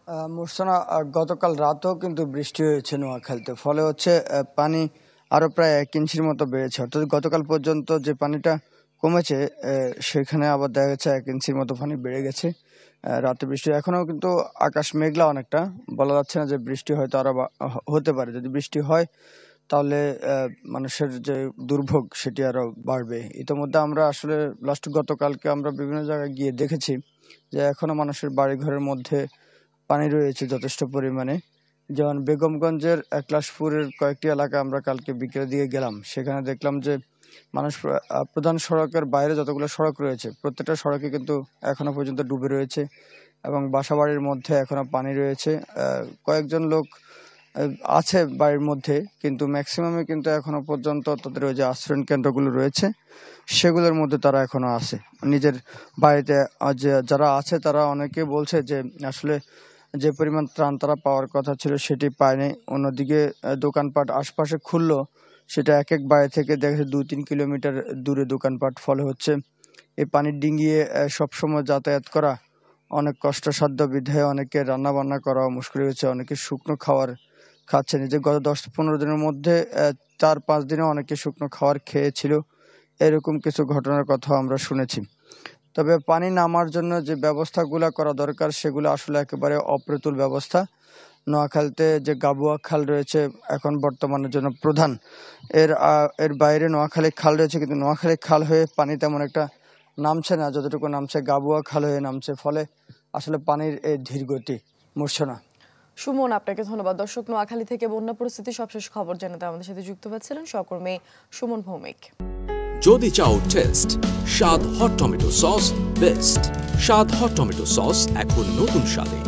মুহসিনা, গতকাল রাতেও কিন্তু বৃষ্টি হয়েছে নোয়াখালীতে। ফলে হচ্ছে পানি আরো প্রায় 1 ইঞ্চির মতো বেড়েছে। অর্থাৎ গতকাল পর্যন্ত যে পানিটা কমেছে, সেখানে আবার দেখা যাচ্ছে 1 ইঞ্চির মতো পানি বেড়ে গেছে। রাতে বৃষ্টি এখনো কিন্তু আকাশ মেঘলা অনেকটা, বলা যাচ্ছে না যে বৃষ্টি হয়তো আরো হতে পারে। যদি বৃষ্টি হয় তাহলে মানুষের যে দুর্ভোগ সেটি আরো বাড়বে। ইতোমধ্যে আমরা আসলে গতকালকে আমরা বিভিন্ন জায়গায় গিয়ে দেখেছি যে এখনো মানুষের বাড়ি ঘরের মধ্যে পানি রয়েছে যথেষ্ট পরিমাণে। যেমন বেগমগঞ্জের একলাশপুরের কয়েকটি এলাকা আমরা কালকে বিকেলের দিকে গেলাম, সেখানে দেখলাম যে মানুষ প্রধান সড়কের বাইরে যতগুলো সড়ক রয়েছে প্রত্যেকটা সড়কে কিন্তু এখনো পর্যন্ত ডুবে রয়েছে এবং বাসাবাড়ির মধ্যে এখনো পানি রয়েছে। কয়েকজন লোক আছে বাড়ির মধ্যে, কিন্তু ম্যাক্সিমামে কিন্তু এখনো পর্যন্ত তাদের ওই যে আশ্রয়ণ কেন্দ্রগুলো রয়েছে সেগুলোর মধ্যে তারা এখনো আছে নিজের বাড়িতে। যারা আছে তারা অনেকে বলছে যে আসলে যে পরিমাণ ত্রাণ তারা পাওয়ার কথা ছিল সেটি পায়নি। অন্যদিকে দোকানপাট আশপাশে খুললো, সেটা এক এক বাড়ি থেকে দেখা যাচ্ছে 2-3 কিলোমিটার দূরে দোকানপাট। ফলে হচ্ছে এই পানি ডিঙ্গিয়ে সবসময় যাতায়াত করা অনেক কষ্টসাধ্য বিধায় অনেকে রান্না বান্না করা মুশকিল হয়েছে, অনেকে শুকনো খাবার খাচ্ছে। নিজে গত 10-15 দিনের মধ্যে 4-5 দিনে অনেকে শুকনো খাবার খেয়েছিল, এরকম কিছু ঘটনার কথা আমরা শুনেছি। তবে পানি নামার জন্য যে ব্যবস্থাগুলো করা দরকার সেগুলো আসলে একেবারে অপ্রতুল ব্যবস্থা। নোয়াখালীতে যে গাবুয়া খাল রয়েছে এখন বর্তমানের জন্য প্রধান, এর বাইরে নোয়াখালী খাল রয়েছে, কিন্তু নোয়াখালী খাল হয়ে পানি তেমন একটা নামছে না, যতটুকু নামছে গাবুয়া খাল হয়ে নামছে। ফলে আসলে পানির এই ধীর গতি। মূর্ছনা। সুমন, আপনাকে ধন্যবাদ। দর্শক, নোয়াখালী থেকে বন্যা পরিস্থিতি সবশেষ খবর জানাতে আমাদের সাথে যুক্ত হচ্ছিলেন সহকর্মী সুমন ভৌমিক। যদি চাও টেস্ট স্বাদ হট টমেটো সস বেস্ট। স্বাদ হট টমেটো সস এখন নতুন স্বাদে।